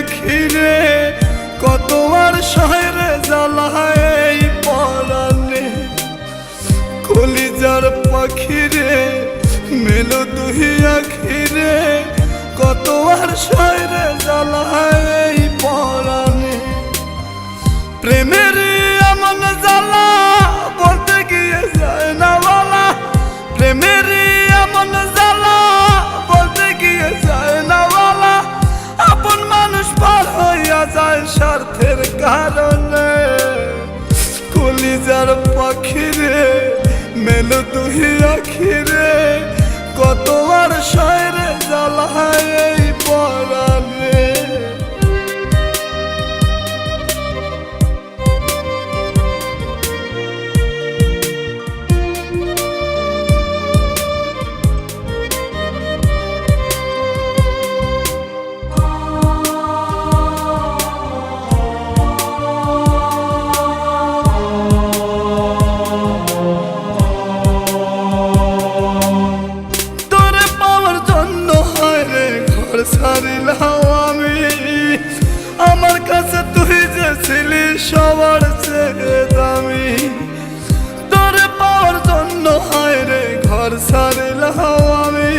আখিরে কত আর শহরে জ্বালায় এই পরাণে কলিজার পাখিরে মেলো দুই আখিরে কত আর শহরে জ্বালায় এই পরাণে প্রেমের এমন জ্বালা বলতে গিয়ে যায় না বলা প্রেমের এমন জ্বালা বলতে গিয়ে যায় না বলা আপন মানুষ পার হইয়া যায় স্বার্থের কারণে কলিজার পাখিরে মেলো দুই আখিরে কত আর শহরে জ্বালায় এই পরাণে ছাড়িলাম আমি আমার কাছে তুই যে ছিলি সবার চেয়ে দামি তোরে পাওয়ার জন্য হায় রে ঘর ছাড়িলাম আমি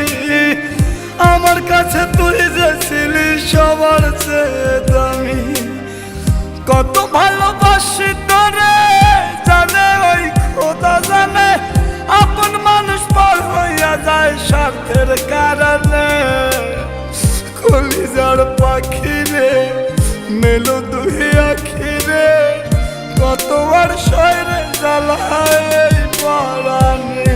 আমার কাছে তুই যে ছিলি সবার চেয়ে দামি কত ভালোবাসি তোরে জানে ওই খোদা জানে আপন মানুষ পার হইয়া যায় স্বার্থের কারণে কলিজার পাখিরে মেলো দুই আখিরে কত আর শহরে জ্বালায় এই পরাণে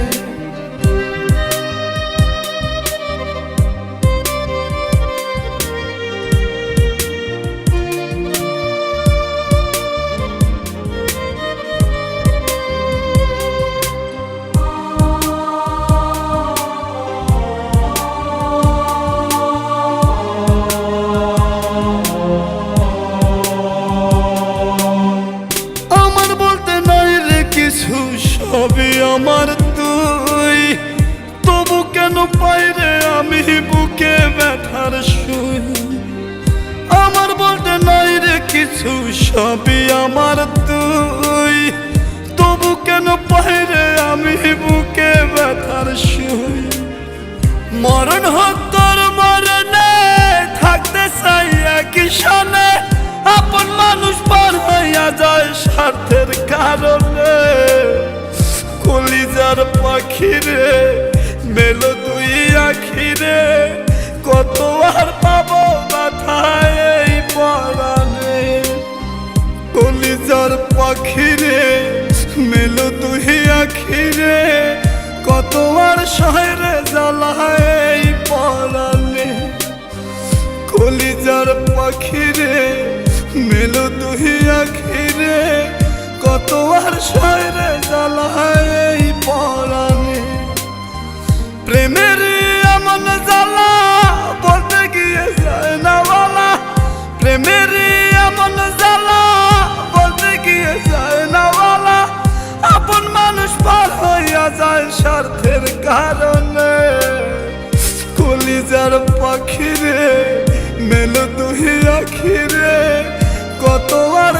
সবই আমার তুই তবু কেন পাইরে আমি বুকে ব্যথার শুই আমার বলতে নাই রে কিছু সবই আমার তুই তবু কেন পাইরে আমি বুকে ব্যথার শুই মরণ হোক তোর মরণে থাকতে চাই একই সনে আপন মানুষ পার হইয়া যায় স্বার্থের কারণে কলিজার পাখিরে মেলো দুই আখিরে কত আর পাবো মাথায় এই পরাণে কলিজার পাখিরে মেলো দুই আখিরে কত আর শহরে জ্বালায় এই পরাণে কলিজার পাখিরে মেলো দুই আখিরে কত আর শহরে জ্বালায় এই পরাণে প্রেমের এমন জ্বালা বলতে গিয়ে যায় না বলা প্রেমের এমন জ্বালা বলতে গিয়ে যায় না বলা আপন মানুষ পার হইয়া যায় স্বার্থের কারণে কলিজার পাখিরে মেলো দুই আখিরে কত আর